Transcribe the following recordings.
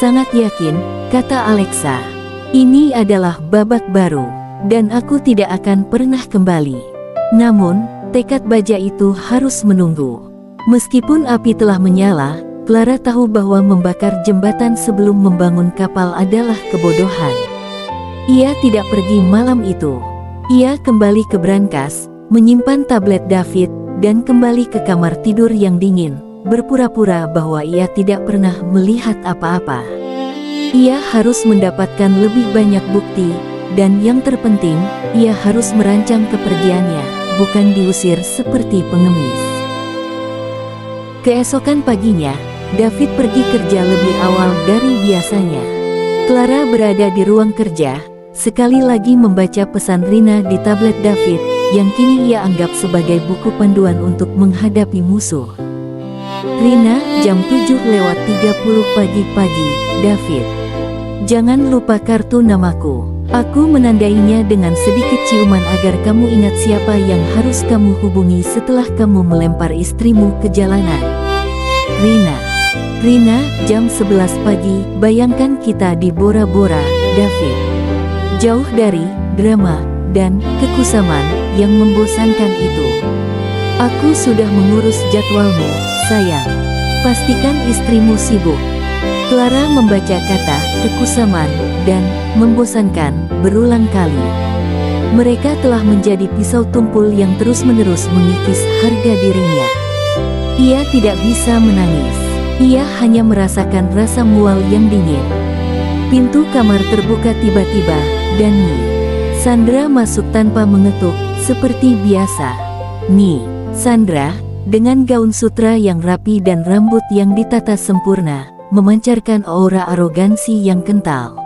Sangat yakin, kata Alexa. Ini adalah babak baru, dan aku tidak akan pernah kembali. Namun, tekad baja itu harus menunggu. Meskipun api telah menyala, Clara tahu bahwa membakar jembatan sebelum membangun kapal adalah kebodohan. Ia tidak pergi malam itu. Ia kembali ke brankas, menyimpan tablet David, dan kembali ke kamar tidur yang dingin, berpura-pura bahwa ia tidak pernah melihat apa-apa. Ia harus mendapatkan lebih banyak bukti, dan yang terpenting, ia harus merancang kepergiannya, bukan diusir seperti pengemis. Keesokan paginya, David pergi kerja lebih awal dari biasanya. Clara berada di ruang kerja, sekali lagi membaca pesan Rina di tablet David, yang kini ia anggap sebagai buku panduan untuk menghadapi musuh. Rina, jam 7:30 pagi, David. Jangan lupa kartu namaku. Aku menandainya dengan sedikit ciuman agar kamu ingat siapa yang harus kamu hubungi setelah kamu melempar istrimu ke jalanan. Rina, jam 11 pagi, bayangkan kita di Bora Bora, David. Jauh dari drama dan kekusaman yang membosankan itu. Aku sudah mengurus jadwalmu, sayang. Pastikan istrimu sibuk. Clara membaca kata kekusaman dan membosankan berulang kali. Mereka telah menjadi pisau tumpul yang terus-menerus mengikis harga dirinya. Ia tidak bisa menangis. Ia hanya merasakan rasa mual yang dingin. Pintu kamar terbuka tiba-tiba, dan Sandra masuk tanpa mengetuk, seperti biasa. Sandra, dengan gaun sutra yang rapi dan rambut yang ditata sempurna, memancarkan aura arogansi yang kental.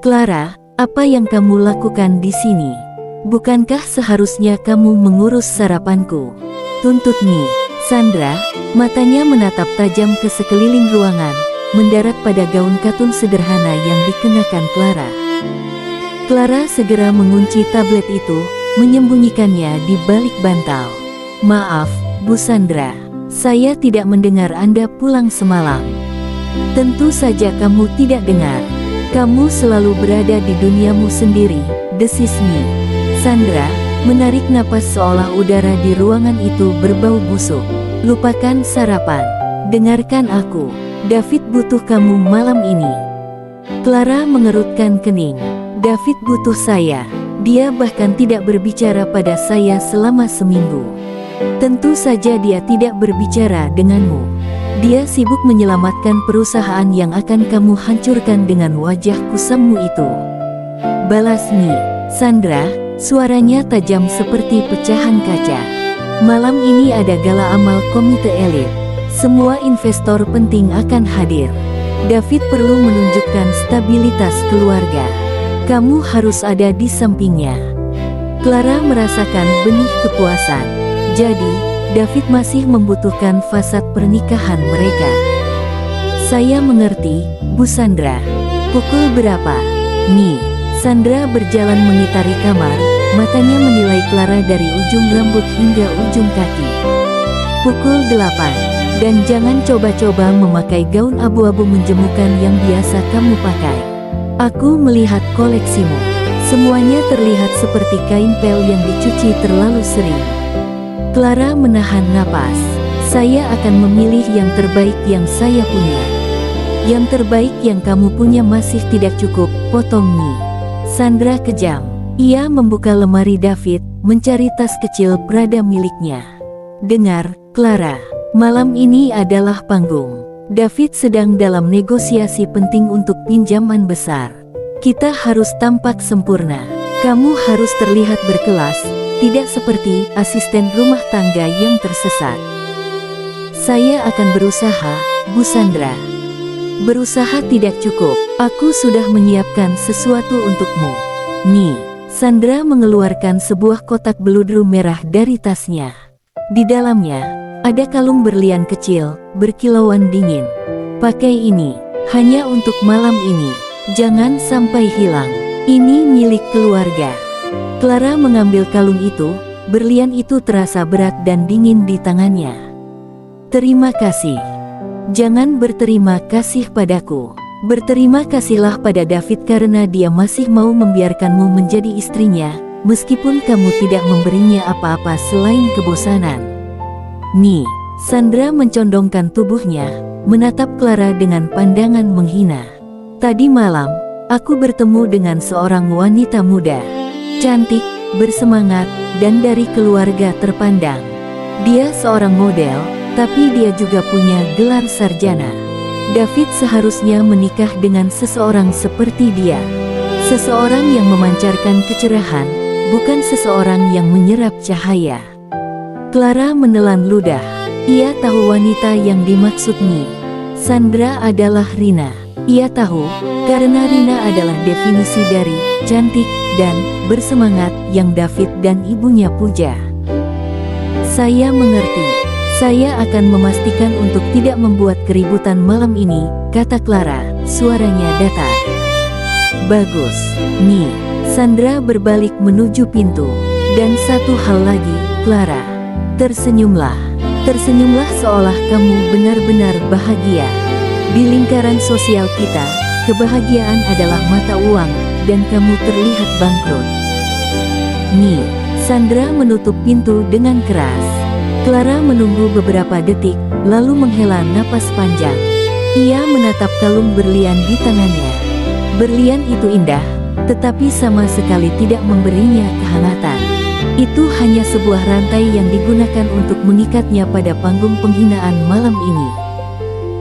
Clara, apa yang kamu lakukan di sini? Bukankah seharusnya kamu mengurus sarapanku? Tuntut Sandra, matanya menatap tajam ke sekeliling ruangan, mendarat pada gaun katun sederhana yang dikenakan Clara. Clara segera mengunci tablet itu, menyembunyikannya di balik bantal. Maaf, Bu Sandra, saya tidak mendengar Anda pulang semalam. Tentu saja kamu tidak dengar. Kamu selalu berada di duniamu sendiri, desis Sandra, menarik napas seolah udara di ruangan itu berbau busuk. Lupakan sarapan. Dengarkan aku. David butuh kamu malam ini. Clara mengerutkan kening. David butuh saya. Dia bahkan tidak berbicara pada saya selama seminggu. Tentu saja dia tidak berbicara denganmu. Dia sibuk menyelamatkan perusahaan yang akan kamu hancurkan dengan wajah kusammu itu. Balas Sandra, suaranya tajam seperti pecahan kaca. Malam ini ada gala amal komite elit. Semua investor penting akan hadir. David perlu menunjukkan stabilitas keluarga. Kamu harus ada di sampingnya. Clara merasakan benih kepuasan. Jadi, David masih membutuhkan fasad pernikahan mereka. Saya mengerti, Bu Sandra. Pukul berapa? Sandra berjalan mengitari kamar, matanya menilai Clara dari ujung rambut hingga ujung kaki. Pukul 8. Dan jangan coba-coba memakai gaun abu-abu menjemukan yang biasa kamu pakai. Aku melihat koleksimu. Semuanya terlihat seperti kain pel yang dicuci terlalu sering. Clara menahan napas. Saya akan memilih yang terbaik yang saya punya. Yang terbaik yang kamu punya masih tidak cukup, potong Sandra kejam. Ia membuka lemari David, mencari tas kecil Prada miliknya. Dengar, Clara. Malam ini adalah panggung. David sedang dalam negosiasi penting untuk pinjaman besar. Kita harus tampak sempurna. Kamu harus terlihat berkelas, tidak seperti asisten rumah tangga yang tersesat. Saya akan berusaha, Bu Sandra. Berusaha tidak cukup. Aku sudah menyiapkan sesuatu untukmu. Sandra mengeluarkan sebuah kotak beludru merah dari tasnya. Di dalamnya ada kalung berlian kecil, berkilauan dingin. Pakai ini, hanya untuk malam ini. Jangan sampai hilang. Ini milik keluarga. Clara mengambil kalung itu, berlian itu terasa berat dan dingin di tangannya. Terima kasih. Jangan berterima kasih padaku. Berterima kasihlah pada David karena dia masih mau membiarkanmu menjadi istrinya, meskipun kamu tidak memberinya apa-apa selain kebosanan. Nih, Sandra mencondongkan tubuhnya, menatap Clara dengan pandangan menghina. Tadi malam, aku bertemu dengan seorang wanita muda, cantik, bersemangat, dan dari keluarga terpandang. Dia seorang model, tapi dia juga punya gelar sarjana. David seharusnya menikah dengan seseorang seperti dia. Seseorang yang memancarkan kecerahan, bukan seseorang yang menyerap cahaya. Clara menelan ludah. Ia tahu wanita yang dimaksud Nyi Sandra adalah Rina. Ia tahu, karena Rina adalah definisi dari cantik dan bersemangat yang David dan ibunya puja. Saya mengerti. Saya akan memastikan untuk tidak membuat keributan malam ini, kata Clara, suaranya datar. Bagus, Nyi. Sandra berbalik menuju pintu. Dan satu hal lagi, Clara. Tersenyumlah. Tersenyumlah seolah kamu benar-benar bahagia. Di lingkaran sosial kita, kebahagiaan adalah mata uang, dan kamu terlihat bangkrut. Nyi. Sandra menutup pintu dengan keras. Clara menunggu beberapa detik, lalu menghela napas panjang. Ia menatap kalung berlian di tangannya. Berlian itu indah, tetapi sama sekali tidak memberinya kehangatan. Itu hanya sebuah rantai yang digunakan untuk mengikatnya pada panggung penghinaan malam ini.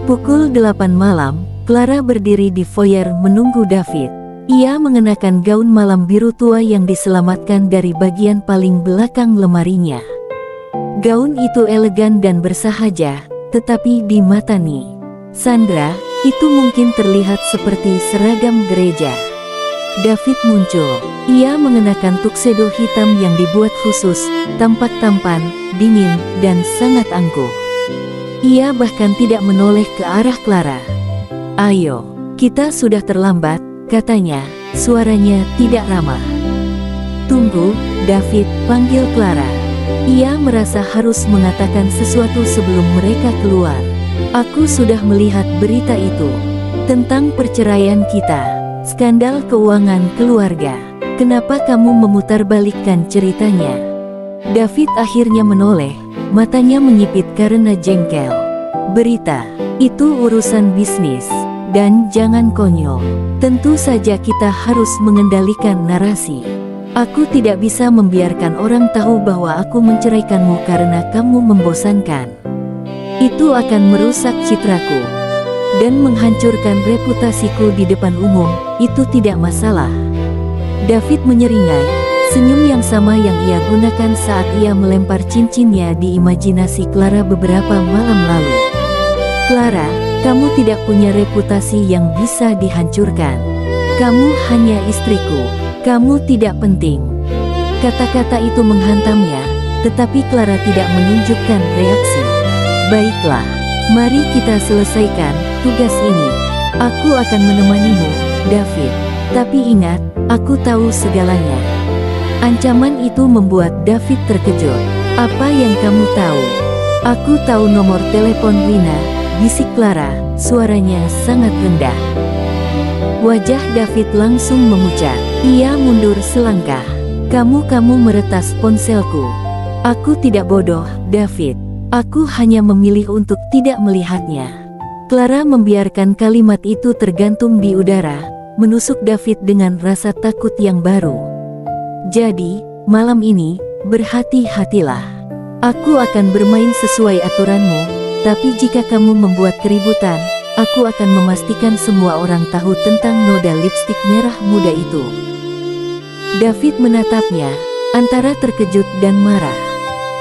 Pukul 8 malam, Clara berdiri di foyer menunggu David. Ia mengenakan gaun malam biru tua yang diselamatkan dari bagian paling belakang lemarinya. Gaun itu elegan dan bersahaja, tetapi di mata Nyi Sandra, itu mungkin terlihat seperti seragam gereja. David muncul. Ia mengenakan tuxedo hitam yang dibuat khusus, tampak tampan, dingin, dan sangat angkuh. Ia bahkan tidak menoleh ke arah Clara. Ayo, kita sudah terlambat, katanya, suaranya tidak ramah. Tunggu, David, panggil Clara. Ia merasa harus mengatakan sesuatu sebelum mereka keluar. Aku sudah melihat berita itu. Tentang perceraian kita. Skandal keuangan keluarga. Kenapa kamu memutarbalikkan ceritanya? David akhirnya menoleh. Matanya menyipit karena jengkel. Berita. Itu urusan bisnis. Dan jangan konyol. Tentu saja kita harus mengendalikan narasi. Aku tidak bisa membiarkan orang tahu bahwa aku menceraikanmu karena kamu membosankan. Itu akan merusak citraku dan menghancurkan reputasiku di depan umum. Itu tidak masalah. David menyeringai, senyum yang sama yang ia gunakan saat ia melempar cincinnya di imajinasi Clara beberapa malam lalu. Clara, kamu tidak punya reputasi yang bisa dihancurkan. Kamu hanya istriku. Kamu tidak penting. Kata-kata itu menghantamnya, tetapi Clara tidak menunjukkan reaksi. Baiklah, mari kita selesaikan tugas ini. Aku akan menemanimu, David. Tapi ingat, aku tahu segalanya. Ancaman itu membuat David terkejut. Apa yang kamu tahu? Aku tahu nomor telepon Rina, bisik Clara, suaranya sangat rendah. Wajah David langsung memucat. Ia mundur selangkah. Kamu meretas ponselku. Aku tidak bodoh, David. Aku hanya memilih untuk tidak melihatnya. Clara membiarkan kalimat itu tergantung di udara, menusuk David dengan rasa takut yang baru. Jadi, malam ini, berhati-hatilah. Aku akan bermain sesuai aturanmu, tapi jika kamu membuat keributan, aku akan memastikan semua orang tahu tentang noda lipstik merah muda itu. David menatapnya, antara terkejut dan marah.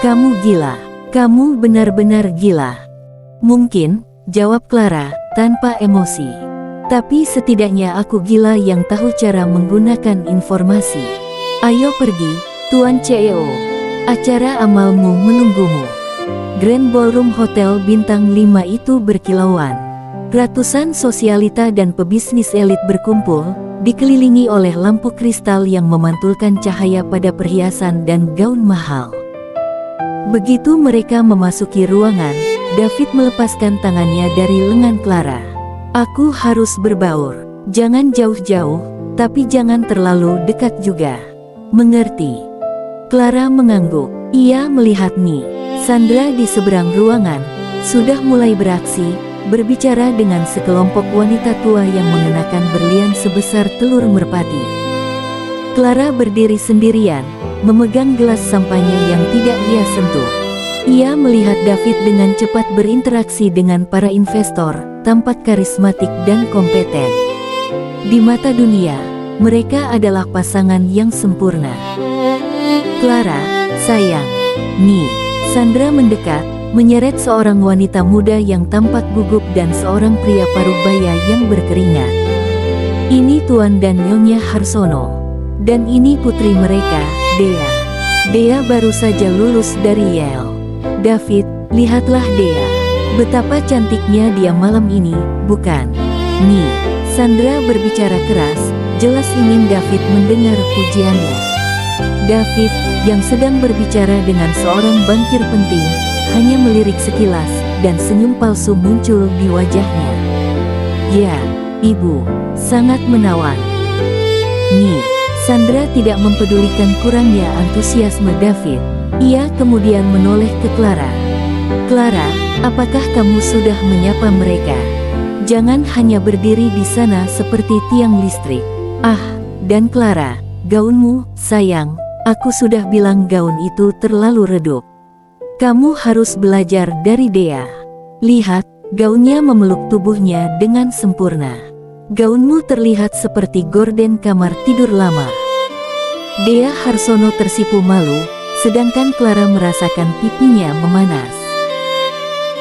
Kamu gila. Kamu benar-benar gila. Mungkin, jawab Clara, tanpa emosi. Tapi setidaknya aku gila yang tahu cara menggunakan informasi. Ayo pergi, Tuan CEO. Acara amalmu menunggumu. Grand Ballroom Hotel Bintang 5 itu berkilauan. Ratusan sosialita dan pebisnis elit berkumpul, dikelilingi oleh lampu kristal yang memantulkan cahaya pada perhiasan dan gaun mahal. Begitu mereka memasuki ruangan, David melepaskan tangannya dari lengan Clara. Aku harus berbaur. Jangan jauh-jauh, tapi jangan terlalu dekat juga. Mengerti? Clara mengangguk. Ia melihat Ni Sandra di seberang ruangan, sudah mulai beraksi, berbicara dengan sekelompok wanita tua yang mengenakan berlian sebesar telur merpati. Clara berdiri sendirian, memegang gelas sampahnya yang tidak ia sentuh. Ia melihat David dengan cepat berinteraksi dengan para investor, tampak karismatik dan kompeten. Di mata dunia, mereka adalah pasangan yang sempurna. Clara, sayang. Ni Sandra mendekat, menyeret seorang wanita muda yang tampak gugup dan seorang pria parubaya yang berkeringat. Ini Tuan dan Nyonya Harsono. Dan ini putri mereka, Dea. Dea baru saja lulus dari Yale. David, lihatlah Dea. Betapa cantiknya dia malam ini, bukan? Ni Sandra berbicara keras, jelas ingin David mendengar pujiannya. David, yang sedang berbicara dengan seorang bankir penting, hanya melirik sekilas, dan senyum palsu muncul di wajahnya. Ya, Ibu, sangat menawan. Ni Sandra tidak mempedulikan kurangnya antusiasme David. Ia kemudian menoleh ke Clara. Clara, apakah kamu sudah menyapa mereka? Jangan hanya berdiri di sana seperti tiang listrik. Ah, dan Clara, gaunmu, sayang, aku sudah bilang gaun itu terlalu redup. Kamu harus belajar dari Dea. Lihat, gaunnya memeluk tubuhnya dengan sempurna. Gaunmu terlihat seperti gorden kamar tidur lama. Dea Harsono tersipu malu, sedangkan Clara merasakan pipinya memanas.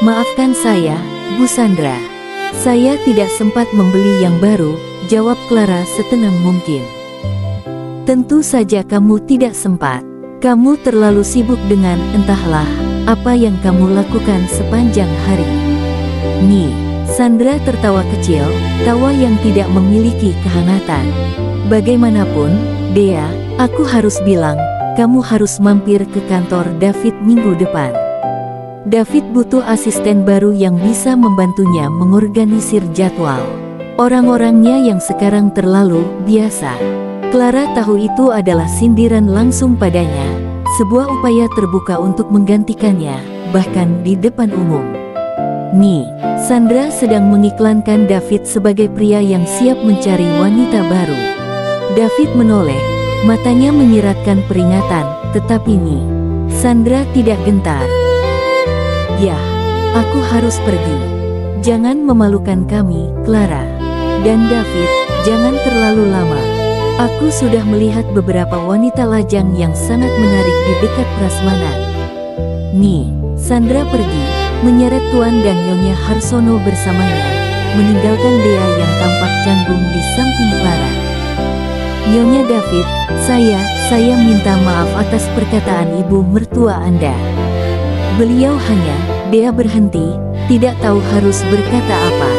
Maafkan saya, Bu Sandra. Saya tidak sempat membeli yang baru, jawab Clara setenang mungkin. Tentu saja kamu tidak sempat. Kamu terlalu sibuk dengan entahlah apa yang kamu lakukan sepanjang hari. Ni Sandra tertawa kecil, tawa yang tidak memiliki kehangatan. Bagaimanapun, Dea, aku harus bilang, kamu harus mampir ke kantor David minggu depan. David butuh asisten baru yang bisa membantunya mengorganisir jadwal. Orang-orangnya yang sekarang terlalu biasa. Clara tahu itu adalah sindiran langsung padanya, sebuah upaya terbuka untuk menggantikannya, bahkan di depan umum. Ni Sandra sedang mengiklankan David sebagai pria yang siap mencari wanita baru. David menoleh, matanya menyiratkan peringatan, tetapi Ni Sandra tidak gentar. Ya, aku harus pergi. Jangan memalukan kami, Clara. Dan David, jangan terlalu lama. Aku sudah melihat beberapa wanita lajang yang sangat menarik di dekat prasmanan. Ni Sandra pergi, menyeret Tuan dan Nyonya Harsono bersamanya, meninggalkan Dea yang tampak canggung di samping Clara. Nyonya David, saya minta maaf atas perkataan ibu mertua Anda. Beliau hanya, Dea berhenti, tidak tahu harus berkata apa.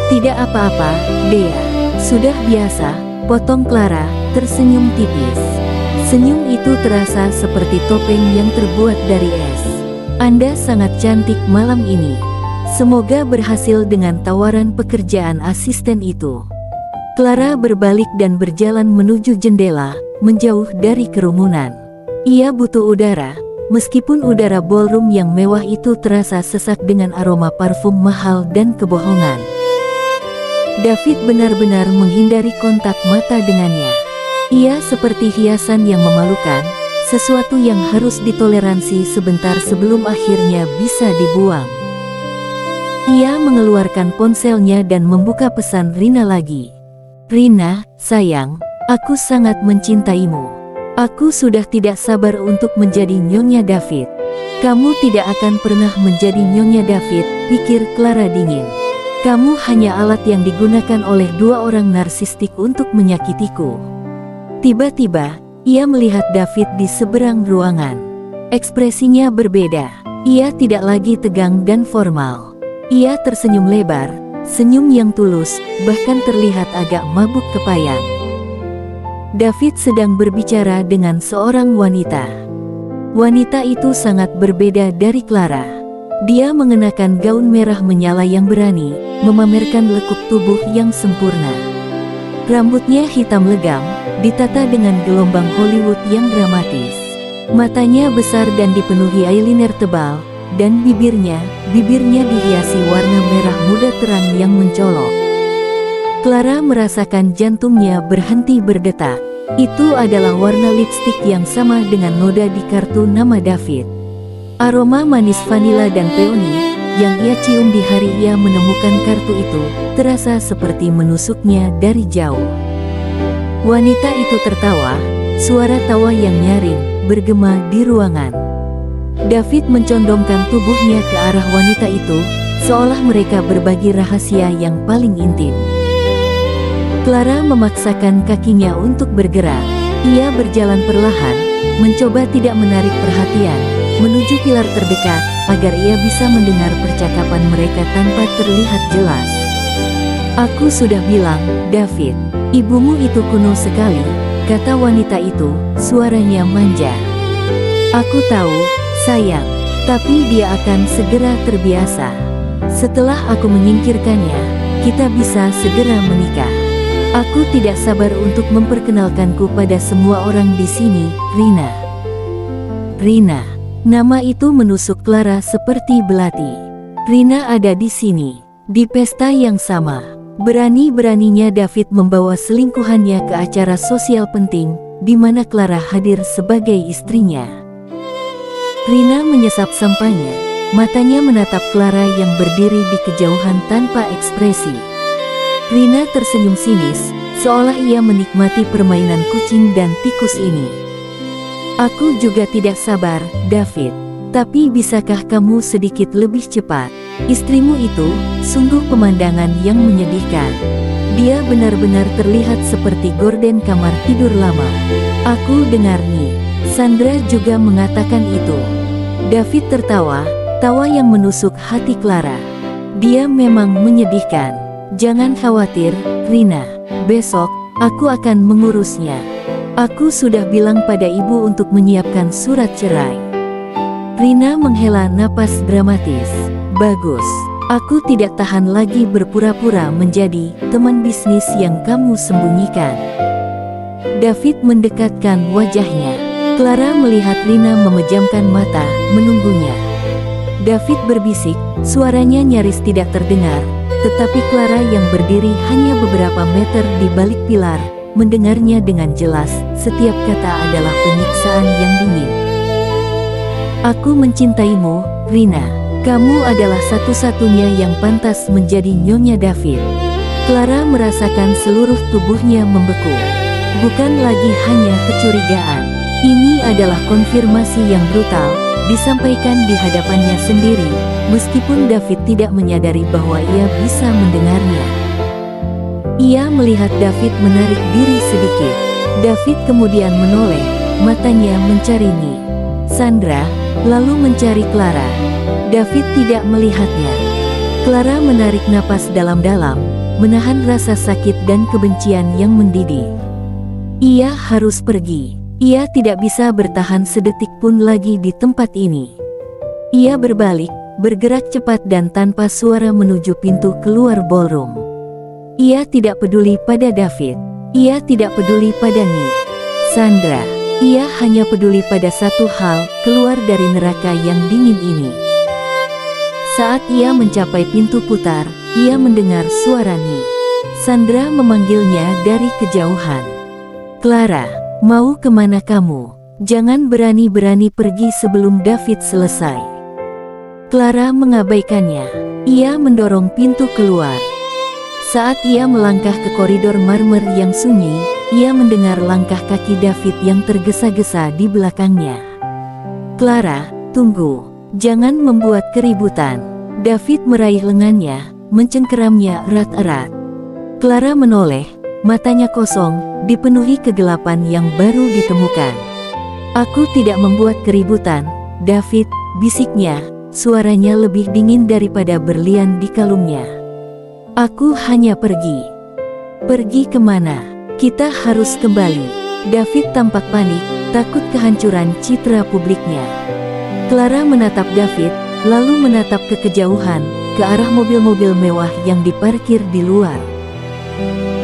Tidak apa-apa, Dea, sudah biasa, potong Clara, tersenyum tipis. Senyum itu terasa seperti topeng yang terbuat dari es. Anda sangat cantik malam ini. Semoga berhasil dengan tawaran pekerjaan asisten itu. Clara berbalik dan berjalan menuju jendela, menjauh dari kerumunan. Ia butuh udara, meskipun udara ballroom yang mewah itu terasa sesak dengan aroma parfum mahal dan kebohongan. David benar-benar menghindari kontak mata dengannya. Ia seperti hiasan yang memalukan, sesuatu yang harus ditoleransi sebentar sebelum akhirnya bisa dibuang. Ia mengeluarkan ponselnya dan membuka pesan Rina lagi. Rina, sayang, aku sangat mencintaimu. Aku sudah tidak sabar untuk menjadi Nyonya David. Kamu tidak akan pernah menjadi Nyonya David, pikir Clara dingin. Kamu hanya alat yang digunakan oleh dua orang narsistik untuk menyakitiku. Tiba-tiba, ia melihat David di seberang ruangan. Ekspresinya berbeda. Ia tidak lagi tegang dan formal. Ia tersenyum lebar, senyum yang tulus, bahkan terlihat agak mabuk kepayang. David sedang berbicara dengan seorang wanita. Wanita itu sangat berbeda dari Clara. Dia mengenakan gaun merah menyala yang berani, memamerkan lekuk tubuh yang sempurna. Rambutnya hitam legam, ditata dengan gelombang Hollywood yang dramatis. Matanya besar dan dipenuhi eyeliner tebal, dan bibirnya dihiasi warna merah muda terang yang mencolok. Clara merasakan jantungnya berhenti berdetak. Itu adalah warna lipstik yang sama dengan noda di kartu nama David. Aroma manis vanila dan peony yang ia cium di hari ia menemukan kartu itu terasa seperti menusuknya dari jauh. Wanita itu tertawa, suara tawa yang nyaring bergema di ruangan. David mencondongkan tubuhnya ke arah wanita itu, seolah mereka berbagi rahasia yang paling intim. Clara memaksakan kakinya untuk bergerak. Ia berjalan perlahan, mencoba tidak menarik perhatian, menuju pilar terdekat, agar ia bisa mendengar percakapan mereka tanpa terlihat jelas. "Aku sudah bilang, David, ibumu itu kuno sekali," kata wanita itu, suaranya manja. "Aku tahu, sayang, tapi dia akan segera terbiasa. Setelah aku menyingkirkannya, kita bisa segera menikah. Aku tidak sabar untuk memperkenalkanku pada semua orang di sini, Rina." Rina. Nama itu menusuk Clara seperti belati. Rina ada di sini, di pesta yang sama. Berani-beraninya David membawa selingkuhannya ke acara sosial penting, di mana Clara hadir sebagai istrinya. Rina menyesap sampahnya, matanya menatap Clara yang berdiri di kejauhan tanpa ekspresi. Rina tersenyum sinis, seolah ia menikmati permainan kucing dan tikus ini. "Aku juga tidak sabar, David. Tapi bisakah kamu sedikit lebih cepat? Istrimu itu, sungguh pemandangan yang menyedihkan. Dia benar-benar terlihat seperti gorden kamar tidur lama." "Aku dengar nih." Sandra juga mengatakan itu. David tertawa, tawa yang menusuk hati Clara. "Dia memang menyedihkan. Jangan khawatir, Rina. Besok, aku akan mengurusnya. Aku sudah bilang pada ibu untuk menyiapkan surat cerai." Rina menghela napas dramatis. "Bagus. Aku tidak tahan lagi berpura-pura menjadi teman bisnis yang kamu sembunyikan." David mendekatkan wajahnya. Clara melihat Rina memejamkan mata, menunggunya. David berbisik, suaranya nyaris tidak terdengar, tetapi Clara yang berdiri hanya beberapa meter di balik pilar, mendengarnya dengan jelas. Setiap kata adalah penyiksaan yang dingin. "Aku mencintaimu, Rina. Kamu adalah satu-satunya yang pantas menjadi Nyonya David." Clara merasakan seluruh tubuhnya membeku. Bukan lagi hanya kecurigaan. Ini adalah konfirmasi yang brutal, disampaikan di hadapannya sendiri, meskipun David tidak menyadari bahwa ia bisa mendengarnya. Ia melihat David menarik diri sedikit. David kemudian menoleh, matanya mencari Sandra, lalu mencari Clara. David tidak melihatnya. Clara menarik napas dalam-dalam, menahan rasa sakit dan kebencian yang mendidih. Ia harus pergi. Ia tidak bisa bertahan sedetik pun lagi di tempat ini. Ia berbalik, bergerak cepat dan tanpa suara menuju pintu keluar ballroom. Ia tidak peduli pada David. Ia tidak peduli pada Sandra. Ia hanya peduli pada satu hal, keluar dari neraka yang dingin ini. Saat ia mencapai pintu putar, ia mendengar suara Sandra memanggilnya dari kejauhan. "Clara, mau kemana kamu? Jangan berani-berani pergi sebelum David selesai." Clara mengabaikannya. Ia mendorong pintu keluar. Saat ia melangkah ke koridor marmer yang sunyi, ia mendengar langkah kaki David yang tergesa-gesa di belakangnya. "Clara, tunggu. Jangan membuat keributan." David meraih lengannya, mencengkeramnya erat-erat. Clara menoleh, matanya kosong, dipenuhi kegelapan yang baru ditemukan. "Aku tidak membuat keributan, David," bisiknya, suaranya lebih dingin daripada berlian di kalungnya. "Aku hanya pergi." "Pergi kemana? Kita harus kembali." David tampak panik, takut kehancuran citra publiknya. Clara menatap David, lalu menatap ke kejauhan, ke arah mobil-mobil mewah yang diparkir di luar.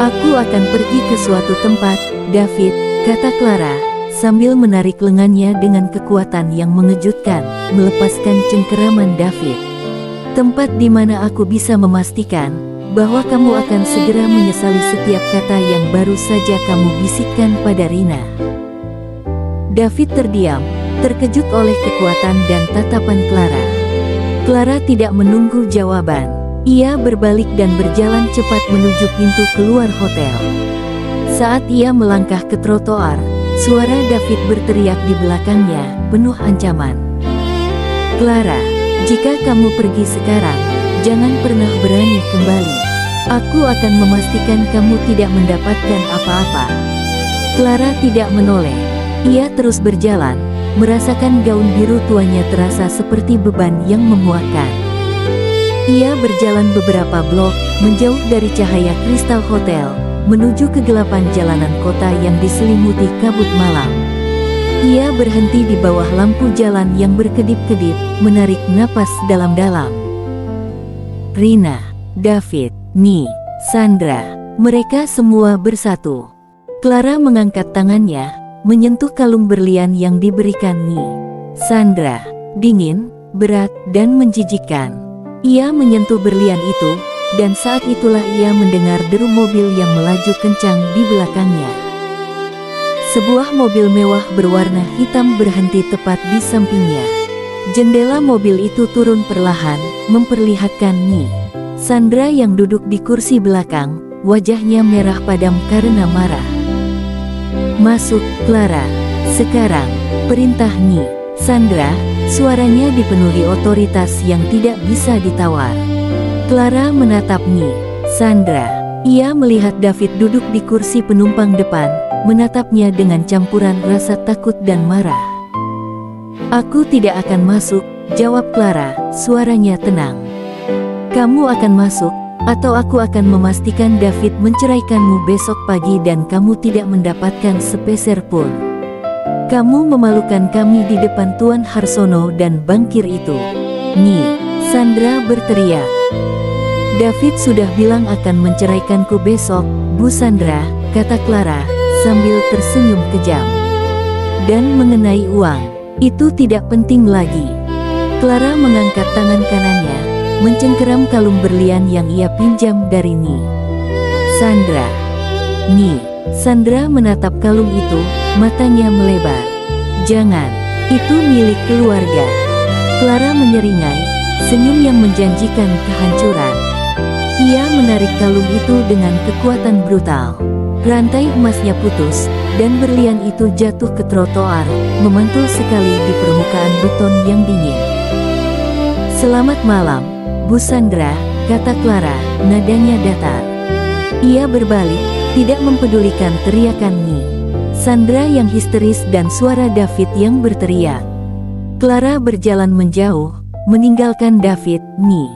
Aku akan pergi ke suatu tempat, David, kata Clara, sambil menarik lengannya dengan kekuatan yang mengejutkan, melepaskan cengkeraman David. Tempat di mana aku bisa memastikan bahwa kamu akan segera menyesali setiap kata yang baru saja kamu bisikkan pada Rina. David terdiam, terkejut oleh kekuatan dan tatapan Clara. Clara tidak menunggu jawaban. Ia berbalik dan berjalan cepat menuju pintu keluar hotel. Saat ia melangkah ke trotoar, suara David berteriak di belakangnya, penuh ancaman. Clara, jika kamu pergi sekarang, jangan pernah berani kembali. Aku akan memastikan kamu tidak mendapatkan apa-apa. Clara tidak menoleh. Ia terus berjalan, merasakan gaun biru tuanya terasa seperti beban yang memuakkan. Ia berjalan beberapa blok, menjauh dari cahaya kristal hotel, menuju kegelapan jalanan kota yang diselimuti kabut malam. Ia berhenti di bawah lampu jalan yang berkedip-kedip, menarik napas dalam-dalam. Rina, David, Ni, Sandra, mereka semua bersatu. Clara mengangkat tangannya, menyentuh kalung berlian yang diberikan Ni. Sandra, dingin, berat, dan menjijikkan. Ia menyentuh berlian itu, dan saat itulah ia mendengar deru mobil yang melaju kencang di belakangnya. Sebuah mobil mewah berwarna hitam berhenti tepat di sampingnya. Jendela mobil itu turun perlahan, memperlihatkan Ni. Sandra yang duduk di kursi belakang, wajahnya merah padam karena marah. Masuk, Clara. Sekarang, perintah Ni. Sandra, suaranya dipenuhi otoritas yang tidak bisa ditawar. Clara menatap Ni. Sandra. Ia melihat David duduk di kursi penumpang depan, menatapnya dengan campuran rasa takut dan marah. Aku tidak akan masuk, jawab Clara, suaranya tenang. Kamu akan masuk, atau aku akan memastikan David menceraikanmu besok pagi dan kamu tidak mendapatkan sepeser pun. Kamu memalukan kami di depan Tuan Harsono dan bangkir itu. Ni, Sandra berteriak. David sudah bilang akan menceraikanku besok, Bu Sandra, kata Clara, sambil tersenyum kejam. Dan mengenai uang, itu tidak penting lagi. Clara mengangkat tangan kanannya, mencengkeram kalung berlian yang ia pinjam dari Ni. Sandra. Ni. Sandra menatap kalung itu, matanya melebar. Jangan, itu milik keluarga. Clara menyeringai, senyum yang menjanjikan kehancuran. Ia menarik kalung itu dengan kekuatan brutal. Rantai emasnya putus, dan berlian itu jatuh ke trotoar, memantul sekali di permukaan beton yang dingin. Selamat malam, Bu Sandra, kata Clara, nadanya datar. Ia berbalik, tidak mempedulikan teriakan Ni. Sandra yang histeris dan suara David yang berteriak. Clara berjalan menjauh, meninggalkan David, Ni,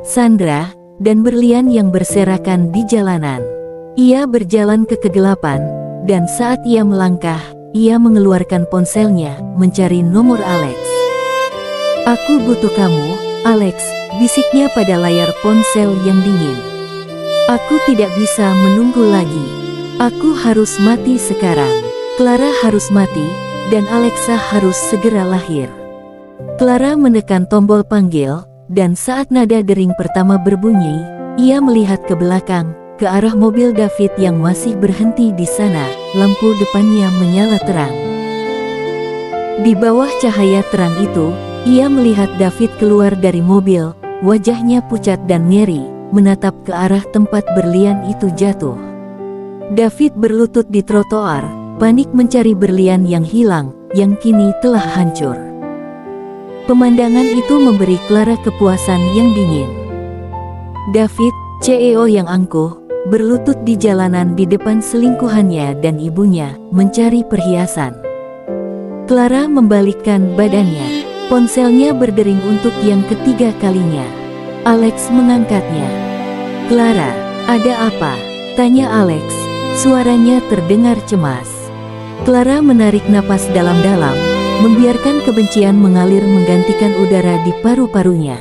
Sandra, dan berlian yang berserakan di jalanan. Ia berjalan ke kegelapan, dan saat ia melangkah, ia mengeluarkan ponselnya, mencari nomor Alex. Aku butuh kamu, Alex, bisiknya pada layar ponsel yang dingin. Aku tidak bisa menunggu lagi. Aku harus mati sekarang. Clara harus mati, dan Alexa harus segera lahir. Clara menekan tombol panggil, dan saat nada dering pertama berbunyi, ia melihat ke belakang, ke arah mobil David yang masih berhenti di sana. Lampu depannya menyala terang. Di bawah cahaya terang itu, ia melihat David keluar dari mobil, wajahnya pucat dan ngeri, menatap ke arah tempat berlian itu jatuh. David berlutut di trotoar, panik mencari berlian yang hilang, yang kini telah hancur. Pemandangan itu memberi Clara kepuasan yang dingin. David, CEO yang angkuh, berlutut di jalanan di depan selingkuhannya dan ibunya, mencari perhiasan. Clara membalikkan badannya. Ponselnya berdering untuk yang ketiga kalinya. Alex mengangkatnya. Clara, ada apa? Tanya Alex. Suaranya terdengar cemas. Clara menarik napas dalam-dalam, membiarkan kebencian mengalir menggantikan udara di paru-parunya.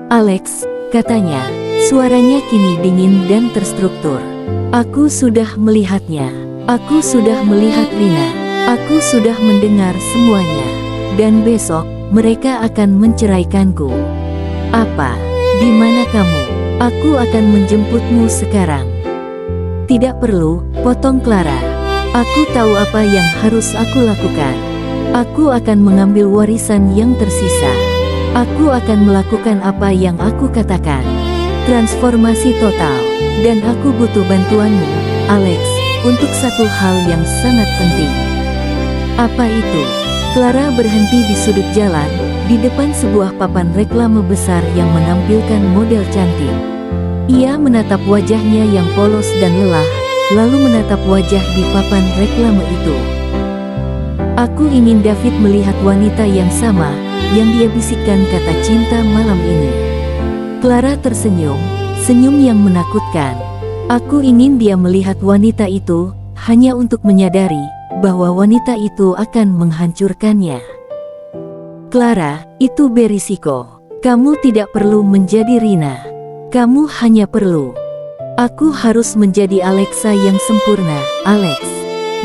"Alex," katanya, suaranya kini dingin dan terstruktur. "Aku sudah melihatnya. Aku sudah melihat Rina. Aku sudah mendengar semuanya. Dan besok, mereka akan menceraikanku." "Apa? Di mana kamu? Aku akan menjemputmu sekarang." "Tidak perlu," potong Clara. "Aku tahu apa yang harus aku lakukan. Aku akan mengambil warisan yang tersisa. Aku akan melakukan apa yang aku katakan. Transformasi total. Dan aku butuh bantuanmu, Alex, untuk satu hal yang sangat penting." "Apa itu?" Clara berhenti di sudut jalan, di depan sebuah papan reklame besar yang menampilkan model cantik. Ia menatap wajahnya yang polos dan lelah, lalu menatap wajah di papan reklame itu. "Aku ingin David melihat wanita yang sama, yang dia bisikkan kata cinta malam ini." Clara tersenyum, senyum yang menakutkan. "Aku ingin dia melihat wanita itu, hanya untuk menyadari bahwa wanita itu akan menghancurkannya." "Clara, itu berisiko. Kamu tidak perlu menjadi Rina. Kamu hanya perlu..." "Aku harus menjadi Alexa yang sempurna, Alex.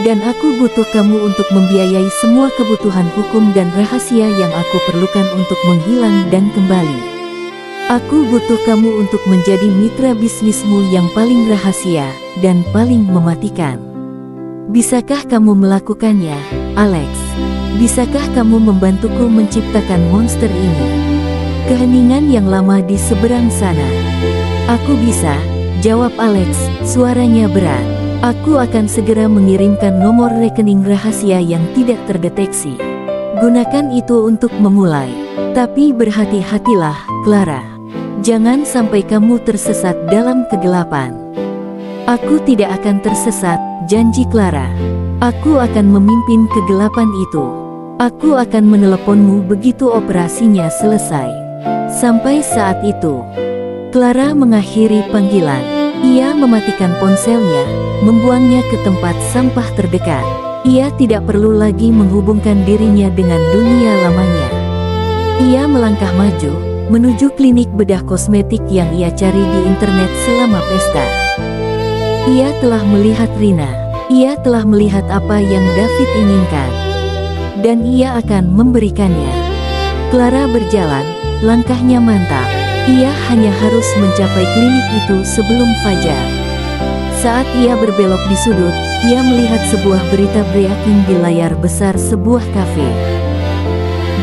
Dan aku butuh kamu untuk membiayai semua kebutuhan hukum dan rahasia yang aku perlukan untuk menghilang dan kembali. Aku butuh kamu untuk menjadi mitra bisnismu yang paling rahasia dan paling mematikan. Bisakah kamu melakukannya, Alex? Bisakah kamu membantuku menciptakan monster ini? Keheningan yang lama di seberang sana. "Aku bisa," jawab Alex, suaranya berat. "Aku akan segera mengirimkan nomor rekening rahasia yang tidak terdeteksi. Gunakan itu untuk memulai. Tapi berhati-hatilah, Clara. Jangan sampai kamu tersesat dalam kegelapan." "Aku tidak akan tersesat," janji Clara. "Aku akan memimpin kegelapan itu. Aku akan meneleponmu begitu operasinya selesai. Sampai saat itu..." Clara mengakhiri panggilan. Ia mematikan ponselnya, membuangnya ke tempat sampah terdekat. Ia tidak perlu lagi menghubungkan dirinya dengan dunia lamanya. Ia melangkah maju, menuju klinik bedah kosmetik yang ia cari di internet selama pesta. Ia telah melihat Rina. Ia telah melihat apa yang David inginkan. Dan ia akan memberikannya. Clara berjalan, langkahnya mantap. Ia hanya harus mencapai klinik itu sebelum fajar. Saat ia berbelok di sudut, ia melihat sebuah berita breaking di layar besar sebuah kafe.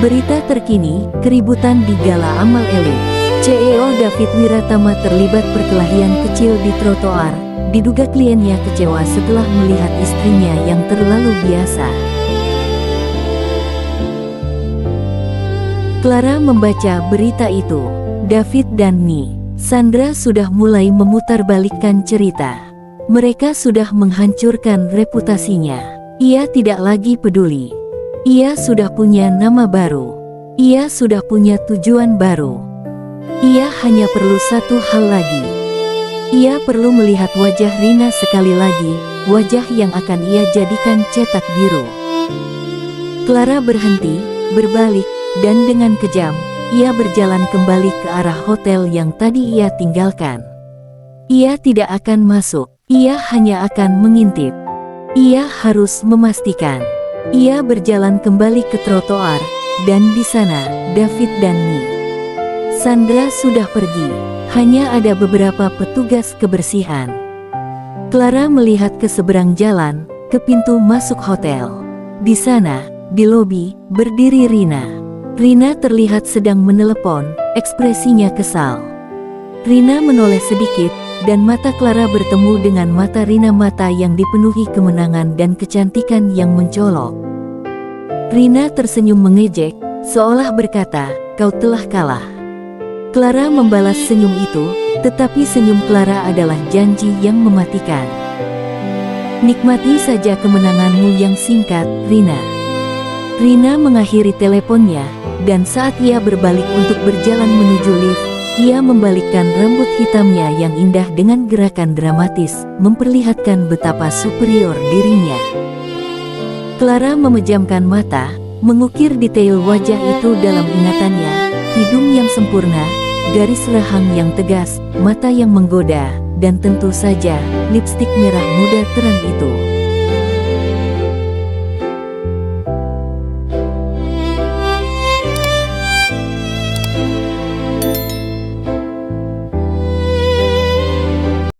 Berita terkini, keributan di gala amal elit. CEO David Wiratama terlibat perkelahian kecil di trotoar. Diduga kliennya kecewa setelah melihat istrinya yang terlalu biasa. Clara membaca berita itu. David dan Sandra sudah mulai memutarbalikkan cerita. Mereka sudah menghancurkan reputasinya. Ia tidak lagi peduli. Ia sudah punya nama baru. Ia sudah punya tujuan baru. Ia hanya perlu satu hal lagi. Ia perlu melihat wajah Rina sekali lagi, wajah yang akan ia jadikan cetak biru. Clara berhenti, berbalik, dan dengan kejam, ia berjalan kembali ke arah hotel yang tadi ia tinggalkan. Ia tidak akan masuk, ia hanya akan mengintip. Ia harus memastikan. Ia berjalan kembali ke trotoar, dan di sana, David dan Sandra sudah pergi. Hanya ada beberapa petugas kebersihan. Clara melihat ke seberang jalan, ke pintu masuk hotel. Di sana, di lobi, berdiri Rina. Rina terlihat sedang menelepon, ekspresinya kesal. Rina menoleh sedikit, dan mata Clara bertemu dengan mata Rina, mata yang dipenuhi kemenangan dan kecantikan yang mencolok. Rina tersenyum mengejek, seolah berkata, "Kau telah kalah." Clara membalas senyum itu, tetapi senyum Clara adalah janji yang mematikan. "Nikmati saja kemenanganmu yang singkat, Rina." Rina mengakhiri teleponnya, dan saat ia berbalik untuk berjalan menuju lift, ia membalikkan rambut hitamnya yang indah dengan gerakan dramatis, memperlihatkan betapa superior dirinya. Clara memejamkan mata, mengukir detail wajah itu dalam ingatannya, hidung yang sempurna, garis rahang yang tegas, mata yang menggoda, dan tentu saja, lipstik merah muda terang itu.